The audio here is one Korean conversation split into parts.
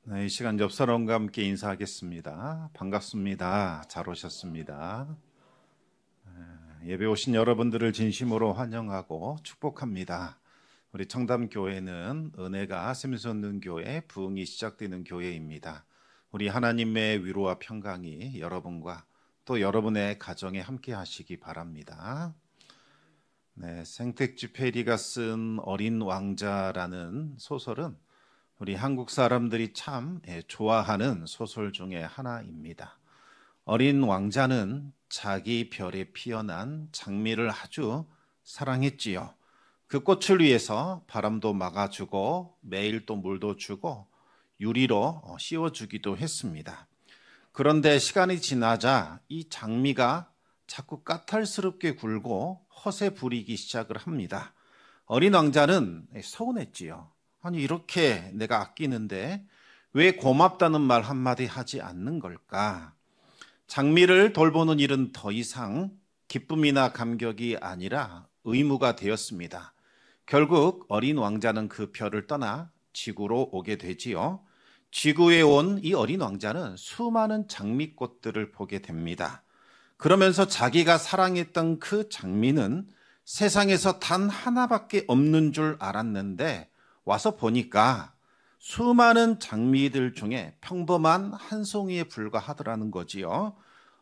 네, 이 시간 옆 사람과 함께 인사하겠습니다. 반갑습니다. 잘 오셨습니다. 예배 오신 여러분들을 진심으로 환영하고 축복합니다. 우리 청담교회는 은혜가 샘솟는 교회, 부흥이 시작되는 교회입니다. 우리 하나님의 위로와 평강이 여러분과 또 여러분의 가정에 함께 하시기 바랍니다. 네, 생텍쥐페리가 쓴 어린 왕자라는 소설은 우리 한국 사람들이 참 좋아하는 소설 중에 하나입니다. 어린 왕자는 자기 별에 피어난 장미를 아주 사랑했지요. 그 꽃을 위해서 바람도 막아주고 매일 또 물도 주고 유리로 씌워주기도 했습니다. 그런데 시간이 지나자 이 장미가 자꾸 까탈스럽게 굴고 허세 부리기 시작을 합니다. 어린 왕자는 서운했지요. 아니, 이렇게 내가 아끼는데 왜 고맙다는 말 한마디 하지 않는 걸까? 장미를 돌보는 일은 더 이상 기쁨이나 감격이 아니라 의무가 되었습니다. 결국 어린 왕자는 그 별을 떠나 지구로 오게 되지요. 지구에 온 이 어린 왕자는 수많은 장미꽃들을 보게 됩니다. 그러면서 자기가 사랑했던 그 장미는 세상에서 단 하나밖에 없는 줄 알았는데 와서 보니까 수많은 장미들 중에 평범한 한 송이에 불과하더라는 거지요.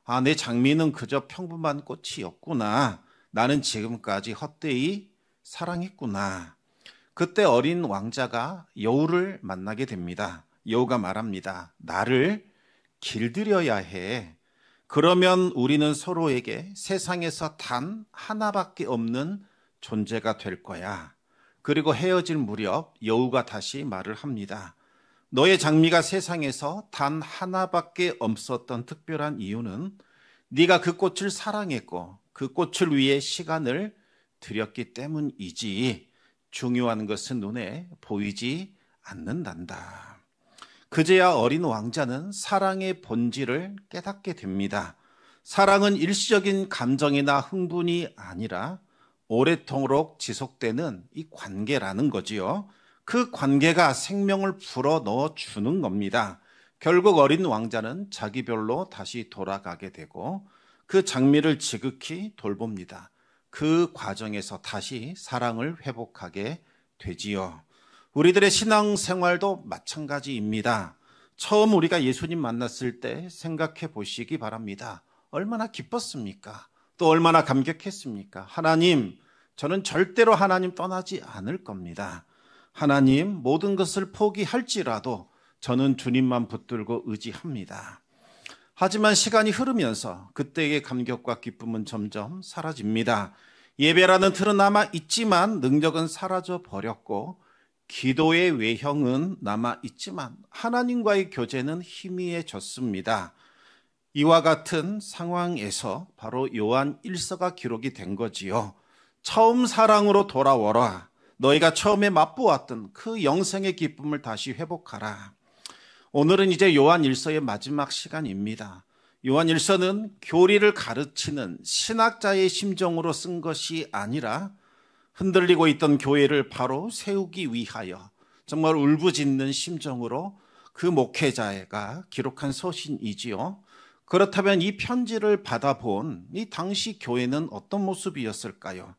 아, 내 장미는 그저 평범한 꽃이었구나. 나는 지금까지 헛되이 사랑했구나. 그때 어린 왕자가 여우를 만나게 됩니다. 여우가 말합니다. 나를 길들여야 해. 그러면 우리는 서로에게 세상에서 단 하나밖에 없는 존재가 될 거야. 그리고 헤어질 무렵 여우가 다시 말을 합니다. 너의 장미가 세상에서 단 하나밖에 없었던 특별한 이유는 네가 그 꽃을 사랑했고 그 꽃을 위해 시간을 들였기 때문이지 중요한 것은 눈에 보이지 않는단다. 그제야 어린 왕자는 사랑의 본질을 깨닫게 됩니다. 사랑은 일시적인 감정이나 흥분이 아니라 오래도록 지속되는 이 관계라는 거지요. 그 관계가 생명을 불어넣어 주는 겁니다. 결국 어린 왕자는 자기 별로 다시 돌아가게 되고 그 장미를 지극히 돌봅니다. 그 과정에서 다시 사랑을 회복하게 되지요. 우리들의 신앙생활도 마찬가지입니다. 처음 우리가 예수님 만났을 때 생각해 보시기 바랍니다. 얼마나 기뻤습니까? 또 얼마나 감격했습니까? 하나님, 저는 절대로 하나님 떠나지 않을 겁니다. 하나님, 모든 것을 포기할지라도 저는 주님만 붙들고 의지합니다. 하지만 시간이 흐르면서 그때의 감격과 기쁨은 점점 사라집니다. 예배라는 틀은 남아 있지만 능력은 사라져 버렸고 기도의 외형은 남아 있지만 하나님과의 교제는 희미해졌습니다. 이와 같은 상황에서 바로 요한 1서가 기록이 된 거지요. 처음 사랑으로 돌아오라. 너희가 처음에 맛보았던 그 영생의 기쁨을 다시 회복하라. 오늘은 이제 요한 1서의 마지막 시간입니다. 요한 1서는 교리를 가르치는 신학자의 심정으로 쓴 것이 아니라 흔들리고 있던 교회를 바로 세우기 위하여 정말 울부짖는 심정으로 그 목회자가 기록한 서신이지요. 그렇다면 이 편지를 받아본 이 당시 교회는 어떤 모습이었을까요?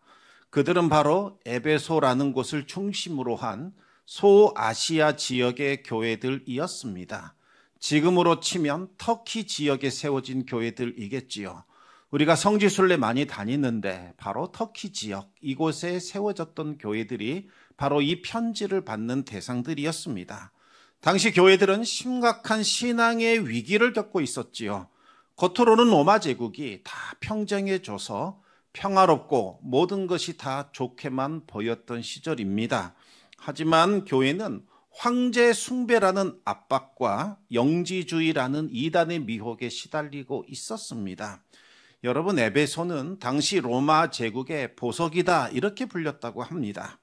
그들은 바로 에베소라는 곳을 중심으로 한 소아시아 지역의 교회들이었습니다. 지금으로 치면 터키 지역에 세워진 교회들이겠지요. 우리가 성지순례 많이 다니는데 바로 터키 지역 이곳에 세워졌던 교회들이 바로 이 편지를 받는 대상들이었습니다. 당시 교회들은 심각한 신앙의 위기를 겪고 있었지요. 겉으로는 로마 제국이 다 평정해줘서 평화롭고 모든 것이 다 좋게만 보였던 시절입니다. 하지만 교회는 황제 숭배라는 압박과 영지주의라는 이단의 미혹에 시달리고 있었습니다. 여러분, 에베소는 당시 로마 제국의 보석이다 이렇게 불렸다고 합니다.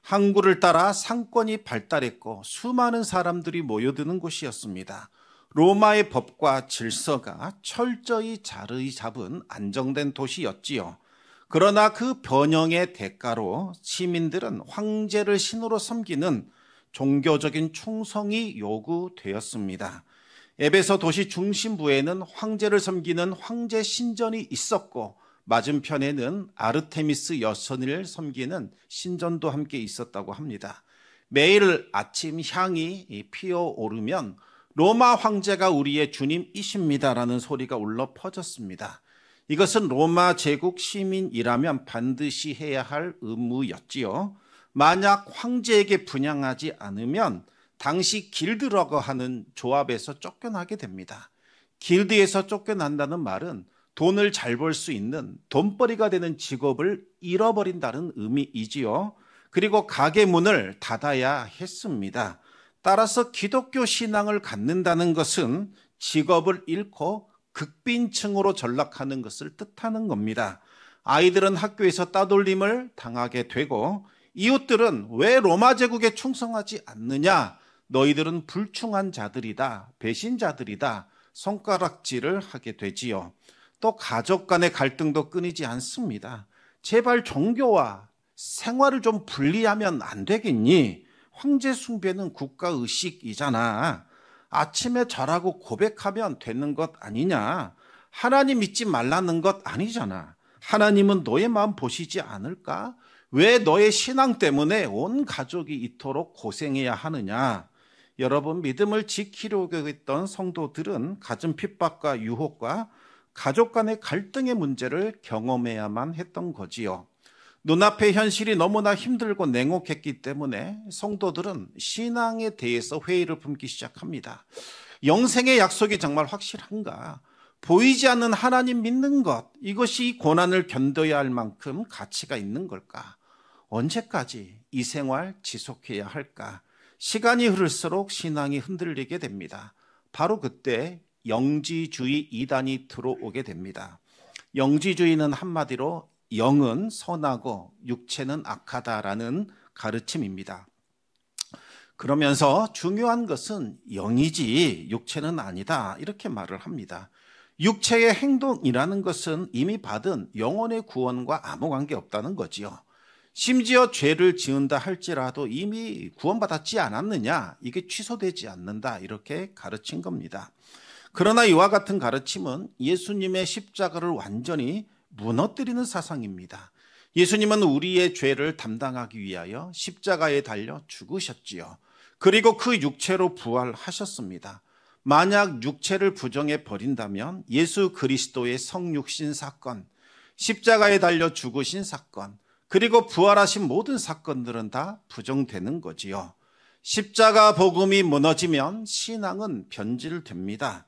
항구를 따라 상권이 발달했고 수많은 사람들이 모여드는 곳이었습니다. 로마의 법과 질서가 철저히 자리 잡은 안정된 도시였지요. 그러나 그 번영의 대가로 시민들은 황제를 신으로 섬기는 종교적인 충성이 요구되었습니다. 에베소 도시 중심부에는 황제를 섬기는 황제 신전이 있었고 맞은편에는 아르테미스 여신을 섬기는 신전도 함께 있었다고 합니다. 매일 아침 향이 피어오르면 로마 황제가 우리의 주님이십니다라는 소리가 울려 퍼졌습니다. 이것은 로마 제국 시민이라면 반드시 해야 할 의무였지요. 만약 황제에게 분향하지 않으면 당시 길드라고 하는 조합에서 쫓겨나게 됩니다. 길드에서 쫓겨난다는 말은 돈을 잘 벌 수 있는 돈벌이가 되는 직업을 잃어버린다는 의미이지요. 그리고 가게 문을 닫아야 했습니다. 따라서 기독교 신앙을 갖는다는 것은 직업을 잃고 극빈층으로 전락하는 것을 뜻하는 겁니다. 아이들은 학교에서 따돌림을 당하게 되고 이웃들은 왜 로마 제국에 충성하지 않느냐? 너희들은 불충한 자들이다, 배신자들이다, 손가락질을 하게 되지요. 또 가족 간의 갈등도 끊이지 않습니다. 제발 종교와 생활을 좀 분리하면 안 되겠니? 황제 숭배는 국가의식이잖아. 아침에 절하고 고백하면 되는 것 아니냐? 하나님 믿지 말라는 것 아니잖아. 하나님은 너의 마음 보시지 않을까? 왜 너의 신앙 때문에 온 가족이 이토록 고생해야 하느냐? 여러분, 믿음을 지키려고 했던 성도들은 가정 핍박과 유혹과 가족 간의 갈등의 문제를 경험해야만 했던 거지요. 눈앞의 현실이 너무나 힘들고 냉혹했기 때문에 성도들은 신앙에 대해서 회의를 품기 시작합니다. 영생의 약속이 정말 확실한가? 보이지 않는 하나님 믿는 것, 이것이 고난을 견뎌야 할 만큼 가치가 있는 걸까? 언제까지 이 생활 지속해야 할까? 시간이 흐를수록 신앙이 흔들리게 됩니다. 바로 그때 영지주의 이단이 들어오게 됩니다. 영지주의는 한마디로 영은 선하고 육체는 악하다라는 가르침입니다. 그러면서 중요한 것은 영이지 육체는 아니다, 이렇게 말을 합니다. 육체의 행동이라는 것은 이미 받은 영혼의 구원과 아무 관계 없다는 거지요. 심지어 죄를 지은다 할지라도 이미 구원받았지 않았느냐, 이게 취소되지 않는다, 이렇게 가르친 겁니다. 그러나 이와 같은 가르침은 예수님의 십자가를 완전히 무너뜨리는 사상입니다. 예수님은 우리의 죄를 담당하기 위하여 십자가에 달려 죽으셨지요. 그리고 그 육체로 부활하셨습니다. 만약 육체를 부정해 버린다면 예수 그리스도의 성육신 사건, 십자가에 달려 죽으신 사건, 그리고 부활하신 모든 사건들은 다 부정되는 거지요. 십자가 복음이 무너지면 신앙은 변질됩니다.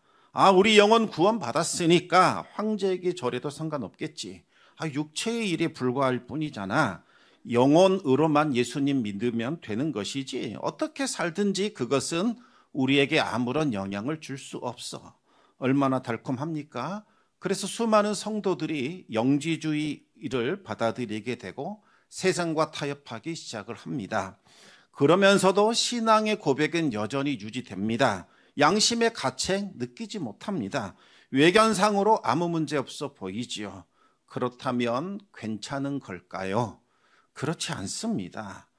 우리 영혼 구원 받았으니까 황제에게 절해도 상관없겠지. 육체의 일에 불과할 뿐이잖아. 영혼으로만 예수님 믿으면 되는 것이지 어떻게 살든지 그것은 우리에게 아무런 영향을 줄 수 없어. 얼마나 달콤합니까? 그래서 수많은 성도들이 영지주의를 받아들이게 되고 세상과 타협하기 시작을 합니다. 그러면서도 신앙의 고백은 여전히 유지됩니다. 양심의 가책 느끼지 못합니다. 외견상으로 아무 문제 없어 보이지요. 그렇다면 괜찮은 걸까요? 그렇지 않습니다.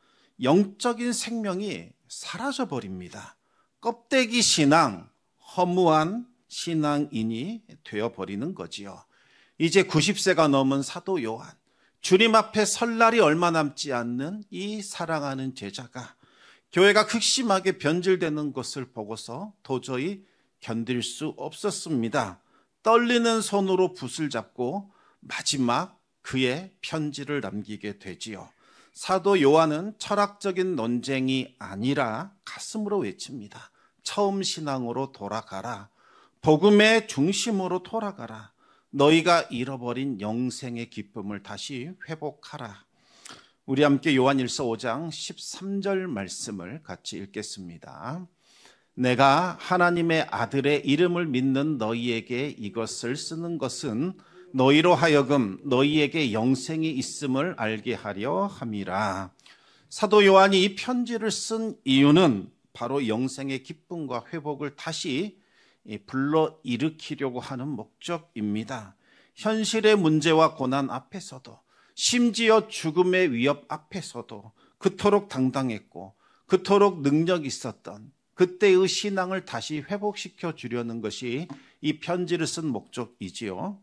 영적인 생명이 사라져 버립니다. 껍데기 신앙, 허무한 신앙인이 되어버리는 거지요. 이제 90세가 넘은 사도 요한, 주님 앞에 설 날이 얼마 남지 않는 이 사랑하는 제자가 교회가 극심하게 변질되는 것을 보고서 도저히 견딜 수 없었습니다. 떨리는 손으로 붓을 잡고 마지막 그의 편지를 남기게 되지요. 사도 요한은 철학적인 논쟁이 아니라 가슴으로 외칩니다. 처음 신앙으로 돌아가라. 복음의 중심으로 돌아가라. 너희가 잃어버린 영생의 기쁨을 다시 회복하라. 우리 함께 요한일서 5장 13절 말씀을 같이 읽겠습니다. 내가 하나님의 아들의 이름을 믿는 너희에게 이것을 쓰는 것은 너희로 하여금 너희에게 영생이 있음을 알게 하려 함이라. 사도 요한이 이 편지를 쓴 이유는 바로 영생의 기쁨과 회복을 다시 불러일으키려고 하는 목적입니다. 현실의 문제와 고난 앞에서도, 심지어 죽음의 위협 앞에서도 그토록 당당했고 그토록 능력이 있었던 그때의 신앙을 다시 회복시켜 주려는 것이 이 편지를 쓴 목적이지요.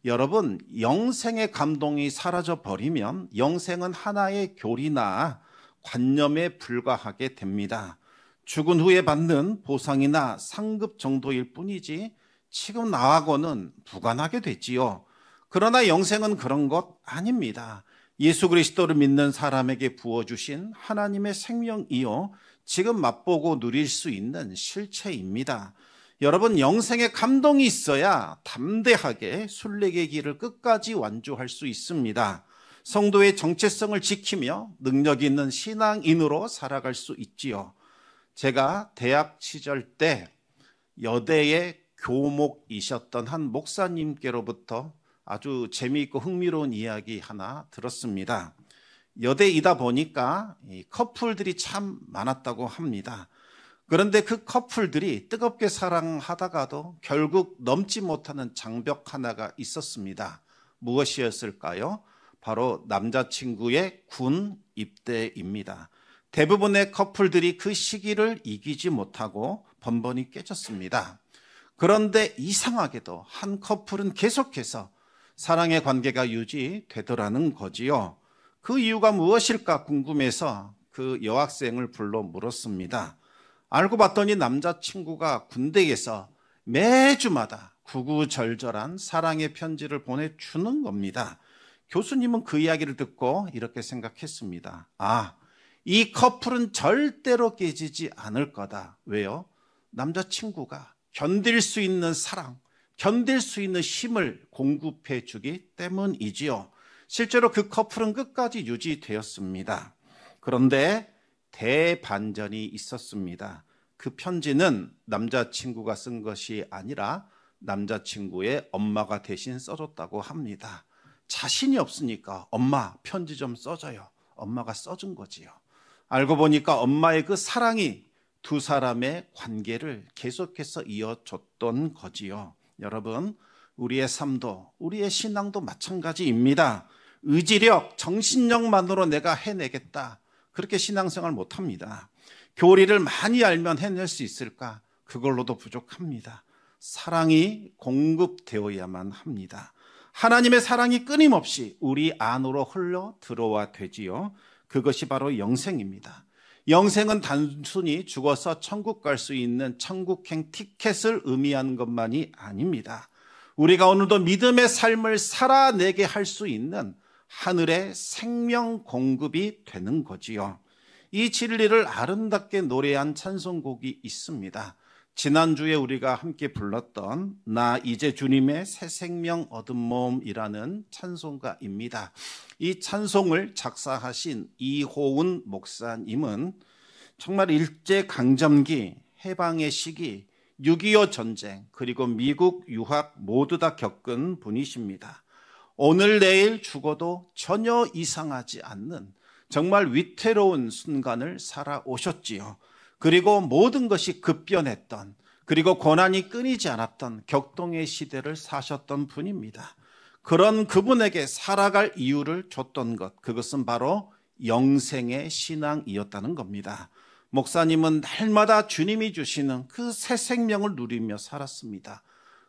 여러분, 영생의 감동이 사라져 버리면 영생은 하나의 교리나 관념에 불과하게 됩니다. 죽은 후에 받는 보상이나 상급 정도일 뿐이지 지금 나하고는 무관하게 되지요. 그러나 영생은 그런 것 아닙니다. 예수 그리스도를 믿는 사람에게 부어주신 하나님의 생명이요, 지금 맛보고 누릴 수 있는 실체입니다. 여러분, 영생의 감동이 있어야 담대하게 순례의 길을 끝까지 완주할 수 있습니다. 성도의 정체성을 지키며 능력 있는 신앙인으로 살아갈 수 있지요. 제가 대학 시절 때 여대의 교목이셨던 한 목사님께로부터 아주 재미있고 흥미로운 이야기 하나 들었습니다. 여대이다 보니까 커플들이 참 많았다고 합니다. 그런데 그 커플들이 뜨겁게 사랑하다가도 결국 넘지 못하는 장벽 하나가 있었습니다. 무엇이었을까요? 바로 남자친구의 군 입대입니다. 대부분의 커플들이 그 시기를 이기지 못하고 번번이 깨졌습니다. 그런데 이상하게도 한 커플은 계속해서 사랑의 관계가 유지되더라는 거지요. 그 이유가 무엇일까 궁금해서 그 여학생을 불러 물었습니다. 알고 봤더니 남자친구가 군대에서 매주마다 구구절절한 사랑의 편지를 보내주는 겁니다. 교수님은 그 이야기를 듣고 이렇게 생각했습니다. 아, 이 커플은 절대로 깨지지 않을 거다. 왜요? 남자친구가 견딜 수 있는 사랑, 견딜 수 있는 힘을 공급해 주기 때문이지요. 실제로 그 커플은 끝까지 유지되었습니다. 그런데 대반전이 있었습니다. 그 편지는 남자친구가 쓴 것이 아니라 남자친구의 엄마가 대신 써줬다고 합니다. 자신이 없으니까 엄마 편지 좀 써줘요. 엄마가 써준 거지요. 알고 보니까 엄마의 그 사랑이 두 사람의 관계를 계속해서 이어줬던 거지요. 여러분, 우리의 삶도 우리의 신앙도 마찬가지입니다. 의지력, 정신력만으로 내가 해내겠다, 그렇게 신앙생활 못합니다. 교리를 많이 알면 해낼 수 있을까? 그걸로도 부족합니다. 사랑이 공급되어야만 합니다. 하나님의 사랑이 끊임없이 우리 안으로 흘러 들어와 되지요. 그것이 바로 영생입니다. 영생은 단순히 죽어서 천국 갈 수 있는 천국행 티켓을 의미하는 것만이 아닙니다. 우리가 오늘도 믿음의 삶을 살아내게 할 수 있는 하늘의 생명 공급이 되는 거지요. 이 진리를 아름답게 노래한 찬송곡이 있습니다. 지난주에 우리가 함께 불렀던 나 이제 주님의 새 생명 얻은 몸이라는 찬송가입니다. 이 찬송을 작사하신 이호운 목사님은 정말 일제강점기, 해방의 시기, 6.25 전쟁, 그리고 미국 유학 모두 다 겪은 분이십니다. 오늘 내일 죽어도 전혀 이상하지 않는 정말 위태로운 순간을 살아오셨지요. 그리고 모든 것이 급변했던, 그리고 고난이 끊이지 않았던 격동의 시대를 사셨던 분입니다. 그런 그분에게 살아갈 이유를 줬던 것, 그것은 바로 영생의 신앙이었다는 겁니다. 목사님은 날마다 주님이 주시는 그 새 생명을 누리며 살았습니다.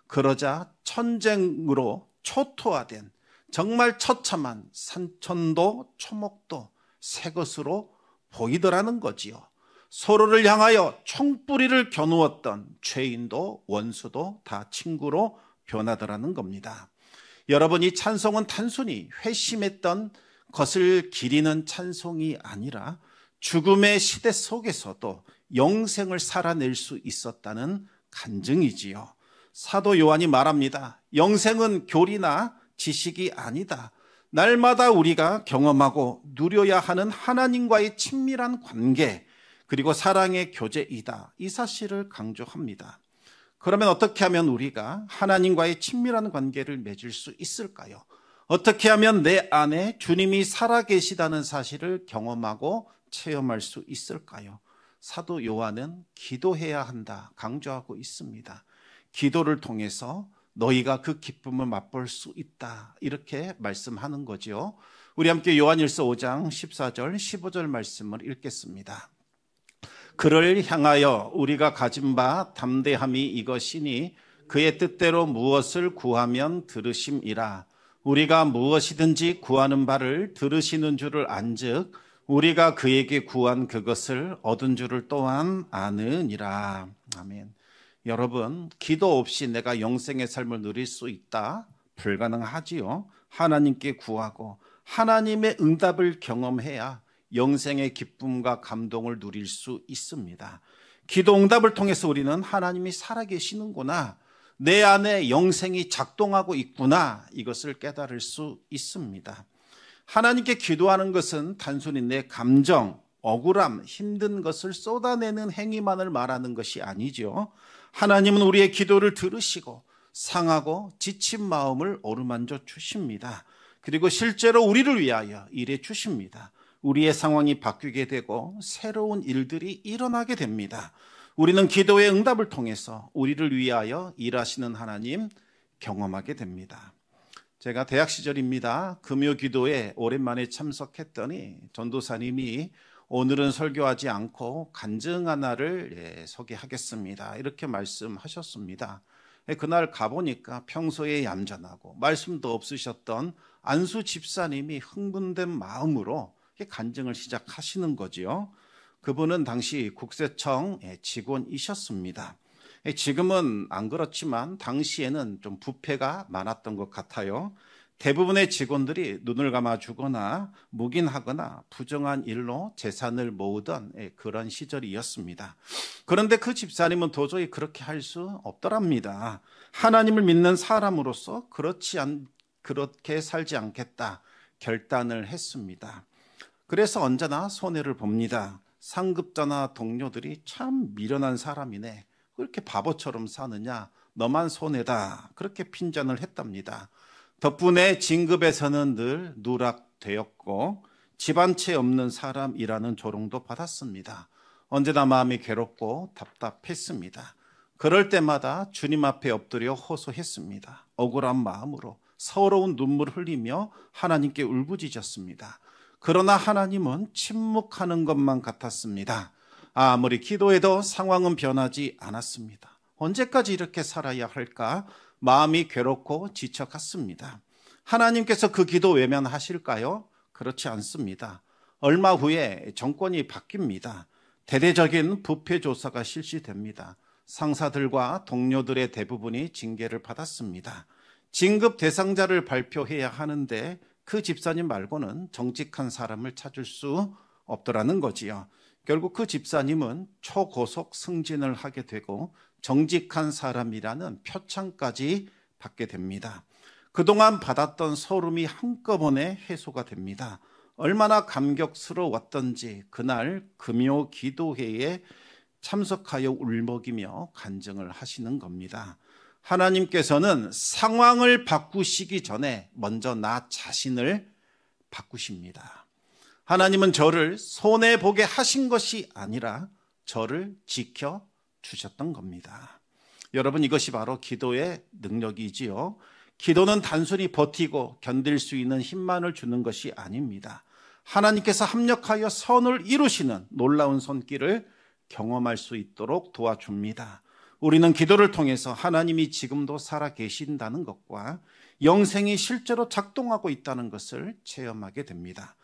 그러자 전쟁으로 초토화된 정말 처참한 산천도 초목도 새 것으로 보이더라는 거지요. 서로를 향하여 총뿌리를 겨누었던 죄인도 원수도 다 친구로 변하더라는 겁니다. 여러분, 이 찬송은 단순히 회심했던 것을 기리는 찬송이 아니라 죽음의 시대 속에서도 영생을 살아낼 수 있었다는 간증이지요. 사도 요한이 말합니다. 영생은 교리나 지식이 아니다. 날마다 우리가 경험하고 누려야 하는 하나님과의 친밀한 관계, 그리고 사랑의 교제이다. 이 사실을 강조합니다. 그러면 어떻게 하면 우리가 하나님과의 친밀한 관계를 맺을 수 있을까요? 어떻게 하면 내 안에 주님이 살아계시다는 사실을 경험하고 체험할 수 있을까요? 사도 요한은 기도해야 한다 강조하고 있습니다. 기도를 통해서 너희가 그 기쁨을 맛볼 수 있다, 이렇게 말씀하는 거죠. 우리 함께 요한일서 5장 14절 15절 말씀을 읽겠습니다. 그를 향하여 우리가 가진 바 담대함이 이것이니 그의 뜻대로 무엇을 구하면 들으심이라. 우리가 무엇이든지 구하는 바를 들으시는 줄을 안즉 우리가 그에게 구한 그것을 얻은 줄을 또한 아느니라. 아멘. 여러분, 기도 없이 내가 영생의 삶을 누릴 수 있다? 불가능하지요. 하나님께 구하고 하나님의 응답을 경험해야 영생의 기쁨과 감동을 누릴 수 있습니다. 기도 응답을 통해서 우리는 하나님이 살아계시는구나, 내 안에 영생이 작동하고 있구나, 이것을 깨달을 수 있습니다. 하나님께 기도하는 것은 단순히 내 감정, 억울함, 힘든 것을 쏟아내는 행위만을 말하는 것이 아니죠. 하나님은 우리의 기도를 들으시고 상하고 지친 마음을 어루만져 주십니다. 그리고 실제로 우리를 위하여 일해 주십니다. 우리의 상황이 바뀌게 되고 새로운 일들이 일어나게 됩니다. 우리는 기도의 응답을 통해서 우리를 위하여 일하시는 하나님 경험하게 됩니다. 제가 대학 시절입니다. 금요 기도에 오랜만에 참석했더니 전도사님이 오늘은 설교하지 않고 간증 하나를 소개하겠습니다, 이렇게 말씀하셨습니다. 그날 가보니까 평소에 얌전하고 말씀도 없으셨던 안수 집사님이 흥분된 마음으로 간증을 시작하시는 거지요. 그분은 당시 국세청 직원이셨습니다. 지금은 안 그렇지만 당시에는 좀 부패가 많았던 것 같아요. 대부분의 직원들이 눈을 감아주거나 묵인하거나 부정한 일로 재산을 모으던 그런 시절이었습니다. 그런데 그 집사님은 도저히 그렇게 할 수 없더랍니다. 하나님을 믿는 사람으로서 그렇게 살지 않겠다 결단을 했습니다. 그래서 언제나 손해를 봅니다. 상급자나 동료들이 참 미련한 사람이네, 그렇게 바보처럼 사느냐, 너만 손해다, 그렇게 핀잔을 했답니다. 덕분에 진급에서는 늘 누락되었고 집안채 없는 사람이라는 조롱도 받았습니다. 언제나 마음이 괴롭고 답답했습니다. 그럴 때마다 주님 앞에 엎드려 호소했습니다. 억울한 마음으로 서러운 눈물 흘리며 하나님께 울부짖었습니다. 그러나 하나님은 침묵하는 것만 같았습니다. 아무리 기도해도 상황은 변하지 않았습니다. 언제까지 이렇게 살아야 할까? 마음이 괴롭고 지쳐갔습니다. 하나님께서 그 기도 외면하실까요? 그렇지 않습니다. 얼마 후에 정권이 바뀝니다. 대대적인 부패 조사가 실시됩니다. 상사들과 동료들의 대부분이 징계를 받았습니다. 진급 대상자를 발표해야 하는데 그 집사님 말고는 정직한 사람을 찾을 수 없더라는 거지요. 결국 그 집사님은 초고속 승진을 하게 되고 정직한 사람이라는 표창까지 받게 됩니다. 그동안 받았던 소름이 한꺼번에 해소가 됩니다. 얼마나 감격스러웠던지 그날 금요 기도회에 참석하여 울먹이며 간증을 하시는 겁니다. 하나님께서는 상황을 바꾸시기 전에 먼저 나 자신을 바꾸십니다. 하나님은 저를 손해보게 하신 것이 아니라 저를 지켜주셨던 겁니다. 여러분, 이것이 바로 기도의 능력이지요. 기도는 단순히 버티고 견딜 수 있는 힘만을 주는 것이 아닙니다. 하나님께서 합력하여 선을 이루시는 놀라운 손길을 경험할 수 있도록 도와줍니다. 우리는 기도를 통해서 하나님이 지금도 살아 계신다는 것과 영생이 실제로 작동하고 있다는 것을 체험하게 됩니다.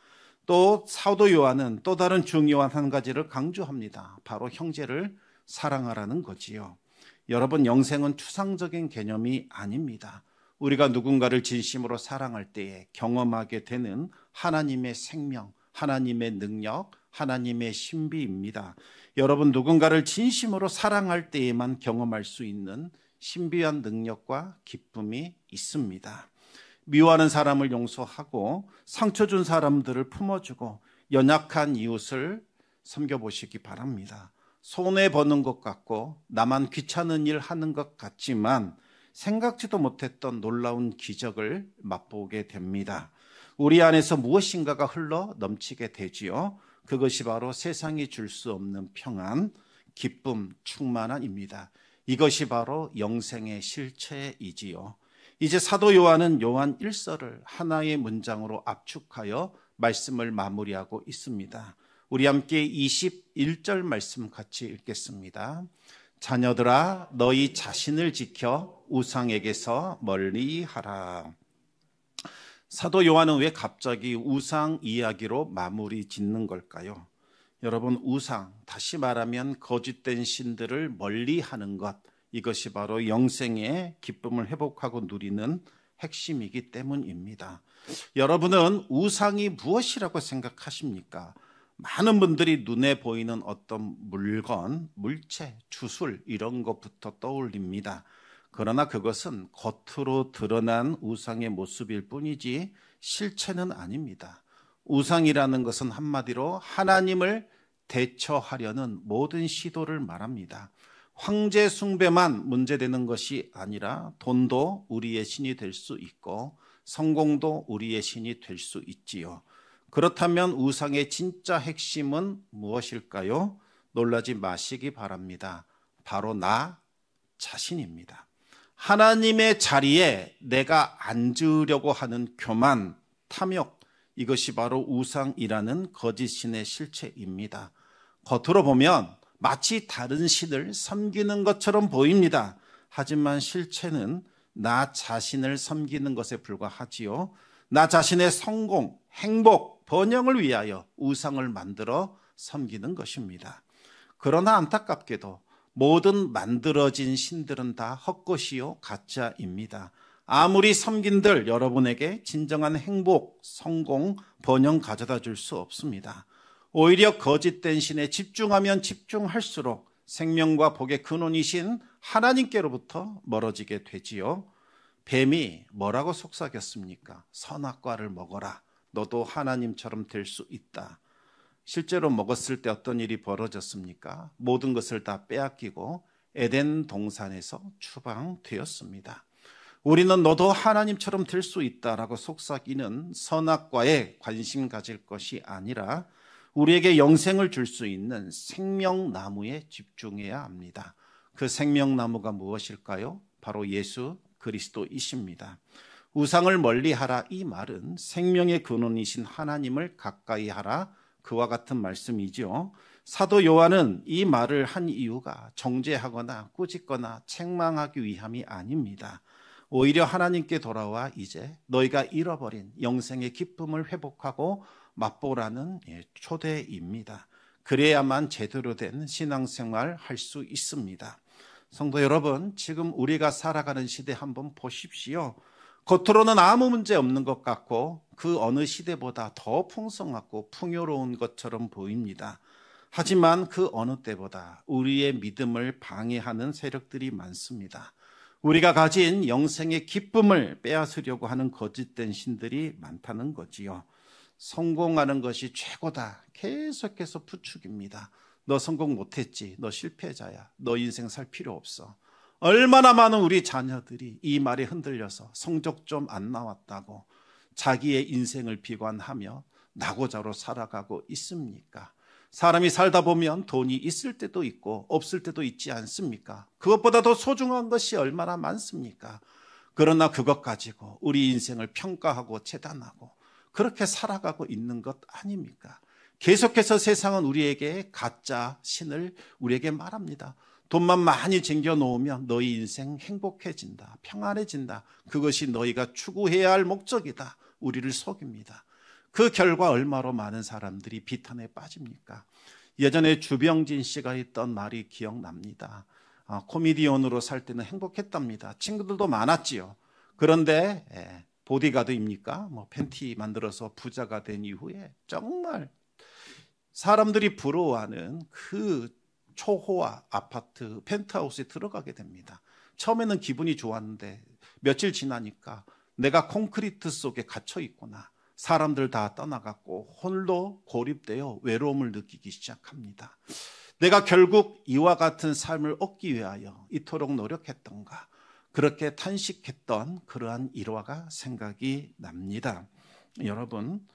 또 사도 요한은 또 다른 중요한 한 가지를 강조합니다. 바로 형제를 사랑하라는 거지요. 여러분, 영생은 추상적인 개념이 아닙니다. 우리가 누군가를 진심으로 사랑할 때에 경험하게 되는 하나님의 생명, 하나님의 능력, 하나님의 신비입니다. 여러분, 누군가를 진심으로 사랑할 때에만 경험할 수 있는 신비한 능력과 기쁨이 있습니다. 미워하는 사람을 용서하고 상처 준 사람들을 품어주고 연약한 이웃을 섬겨보시기 바랍니다. 손해보는 것 같고 나만 귀찮은 일 하는 것 같지만 생각지도 못했던 놀라운 기적을 맛보게 됩니다. 우리 안에서 무엇인가가 흘러 넘치게 되지요. 그것이 바로 세상이 줄 수 없는 평안, 기쁨, 충만함입니다. 이것이 바로 영생의 실체이지요. 이제 사도 요한은 요한 1서를 하나의 문장으로 압축하여 말씀을 마무리하고 있습니다. 우리 함께 21절 말씀 같이 읽겠습니다. 자녀들아 너희 자신을 지켜 우상에게서 멀리하라. 사도 요한은 왜 갑자기 우상 이야기로 마무리 짓는 걸까요? 여러분, 우상, 다시 말하면 거짓된 신들을 멀리하는 것, 이것이 바로 영생의 기쁨을 회복하고 누리는 핵심이기 때문입니다. 여러분은 우상이 무엇이라고 생각하십니까? 많은 분들이 눈에 보이는 어떤 물건, 물체, 주술 이런 것부터 떠올립니다. 그러나 그것은 겉으로 드러난 우상의 모습일 뿐이지 실체는 아닙니다. 우상이라는 것은 한마디로 하나님을 대처하려는 모든 시도를 말합니다. 황제 숭배만 문제되는 것이 아니라 돈도 우리의 신이 될 수 있고 성공도 우리의 신이 될 수 있지요. 그렇다면 우상의 진짜 핵심은 무엇일까요? 놀라지 마시기 바랍니다. 바로 나 자신입니다. 하나님의 자리에 내가 앉으려고 하는 교만, 탐욕, 이것이 바로 우상이라는 거짓 신의 실체입니다. 겉으로 보면 마치 다른 신을 섬기는 것처럼 보입니다. 하지만 실체는 나 자신을 섬기는 것에 불과하지요. 나 자신의 성공, 행복, 번영을 위하여 우상을 만들어 섬기는 것입니다. 그러나 안타깝게도 모든 만들어진 신들은 다 헛것이요 가짜입니다. 아무리 섬긴들 여러분에게 진정한 행복, 성공, 번영 가져다 줄 수 없습니다. 오히려 거짓된 신에 집중하면 집중할수록 생명과 복의 근원이신 하나님께로부터 멀어지게 되지요. 뱀이 뭐라고 속삭였습니까? 선악과를 먹어라. 너도 하나님처럼 될 수 있다. 실제로 먹었을 때 어떤 일이 벌어졌습니까? 모든 것을 다 빼앗기고 에덴 동산에서 추방되었습니다. 우리는 너도 하나님처럼 될 수 있다라고 속삭이는 선악과에 관심 가질 것이 아니라 우리에게 영생을 줄 수 있는 생명나무에 집중해야 합니다. 그 생명나무가 무엇일까요? 바로 예수 그리스도이십니다. 우상을 멀리하라, 이 말은 생명의 근원이신 하나님을 가까이 하라, 그와 같은 말씀이죠. 사도 요한은 이 말을 한 이유가 정죄하거나 꾸짖거나 책망하기 위함이 아닙니다. 오히려 하나님께 돌아와 이제 너희가 잃어버린 영생의 기쁨을 회복하고 맛보라는 초대입니다. 그래야만 제대로 된 신앙생활 할 수 있습니다. 성도 여러분, 지금 우리가 살아가는 시대 한번 보십시오. 겉으로는 아무 문제 없는 것 같고 그 어느 시대보다 더 풍성하고 풍요로운 것처럼 보입니다. 하지만 그 어느 때보다 우리의 믿음을 방해하는 세력들이 많습니다. 우리가 가진 영생의 기쁨을 빼앗으려고 하는 거짓된 신들이 많다는 거지요. 성공하는 것이 최고다, 계속해서 부추깁니다. 너 성공 못했지, 너 실패자야, 너 인생 살 필요 없어. 얼마나 많은 우리 자녀들이 이 말에 흔들려서 성적 좀 안 나왔다고 자기의 인생을 비관하며 낙오자로 살아가고 있습니까? 사람이 살다 보면 돈이 있을 때도 있고 없을 때도 있지 않습니까? 그것보다 더 소중한 것이 얼마나 많습니까? 그러나 그것 가지고 우리 인생을 평가하고 재단하고 그렇게 살아가고 있는 것 아닙니까? 계속해서 세상은 우리에게 가짜 신을 우리에게 말합니다. 돈만 많이 쟁겨놓으면 너희 인생 행복해진다, 평안해진다. 그것이 너희가 추구해야 할 목적이다. 우리를 속입니다. 그 결과 얼마로 많은 사람들이 비탄에 빠집니까? 예전에 주병진 씨가 했던 말이 기억납니다. 코미디언으로 살 때는 행복했답니다. 친구들도 많았지요. 그런데 보디가드입니까? 팬티 만들어서 부자가 된 이후에 정말 사람들이 부러워하는 그 초호화 아파트 펜트하우스에 들어가게 됩니다. 처음에는 기분이 좋았는데 며칠 지나니까 내가 콘크리트 속에 갇혀 있구나. 사람들 다 떠나갔고 홀로 고립되어 외로움을 느끼기 시작합니다. 내가 결국 이와 같은 삶을 얻기 위하여 이토록 노력했던가, 그렇게 탄식했던 그러한 일화가 생각이 납니다. 여러분,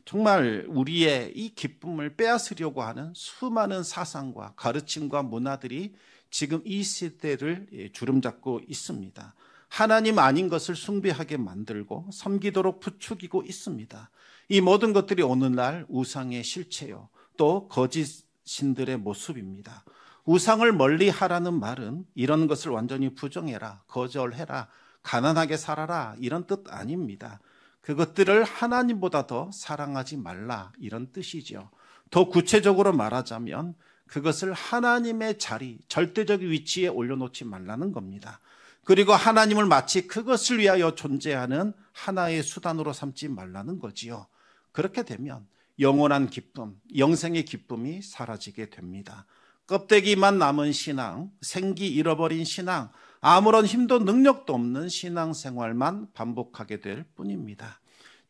정말 우리의 이 기쁨을 빼앗으려고 하는 수많은 사상과 가르침과 문화들이 지금 이 시대를 주름잡고 있습니다. 하나님 아닌 것을 숭배하게 만들고 섬기도록 부추기고 있습니다. 이 모든 것들이 오늘날 우상의 실체요, 또 거짓 신들의 모습입니다. 우상을 멀리 하라는 말은 이런 것을 완전히 부정해라, 거절해라, 가난하게 살아라 이런 뜻 아닙니다. 그것들을 하나님보다 더 사랑하지 말라 이런 뜻이죠. 더 구체적으로 말하자면 그것을 하나님의 자리, 절대적 위치에 올려놓지 말라는 겁니다. 그리고 하나님을 마치 그것을 위하여 존재하는 하나의 수단으로 삼지 말라는 거지요. 그렇게 되면 영원한 기쁨, 영생의 기쁨이 사라지게 됩니다. 껍데기만 남은 신앙, 생기 잃어버린 신앙, 아무런 힘도 능력도 없는 신앙생활만 반복하게 될 뿐입니다.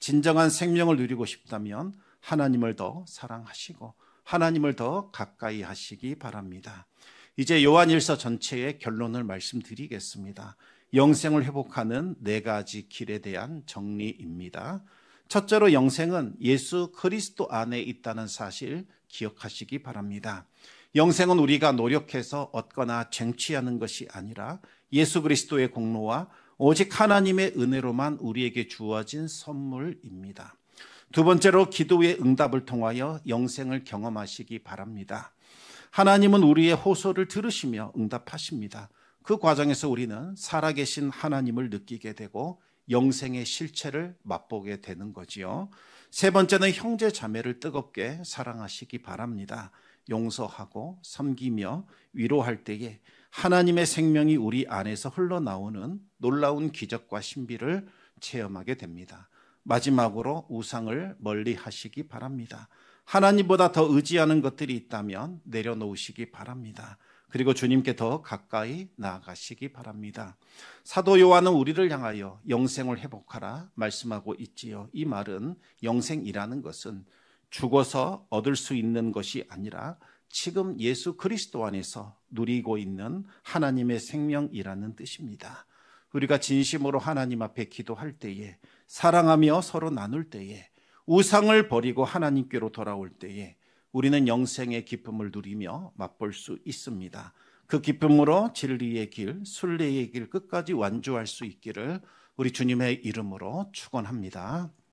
진정한 생명을 누리고 싶다면 하나님을 더 사랑하시고 하나님을 더 가까이 하시기 바랍니다. 이제 요한일서 전체의 결론을 말씀드리겠습니다. 영생을 회복하는 4가지 길에 대한 정리입니다. 첫째로 영생은 예수 그리스도 안에 있다는 사실 기억하시기 바랍니다. 영생은 우리가 노력해서 얻거나 쟁취하는 것이 아니라 예수 그리스도의 공로와 오직 하나님의 은혜로만 우리에게 주어진 선물입니다. 두 번째로 기도의 응답을 통하여 영생을 경험하시기 바랍니다. 하나님은 우리의 호소를 들으시며 응답하십니다. 그 과정에서 우리는 살아계신 하나님을 느끼게 되고 영생의 실체를 맛보게 되는 거지요. 세 번째는 형제 자매를 뜨겁게 사랑하시기 바랍니다. 용서하고 섬기며 위로할 때에 하나님의 생명이 우리 안에서 흘러나오는 놀라운 기적과 신비를 체험하게 됩니다. 마지막으로 우상을 멀리 하시기 바랍니다. 하나님보다 더 의지하는 것들이 있다면 내려놓으시기 바랍니다. 그리고 주님께 더 가까이 나아가시기 바랍니다. 사도 요한은 우리를 향하여 영생을 회복하라 말씀하고 있지요. 이 말은 영생이라는 것은 죽어서 얻을 수 있는 것이 아니라 지금 예수 그리스도 안에서 누리고 있는 하나님의 생명이라는 뜻입니다. 우리가 진심으로 하나님 앞에 기도할 때에, 사랑하며 서로 나눌 때에, 우상을 버리고 하나님께로 돌아올 때에 우리는 영생의 기쁨을 누리며 맛볼 수 있습니다. 그 기쁨으로 진리의 길, 순례의 길 끝까지 완주할 수 있기를 우리 주님의 이름으로 축원합니다.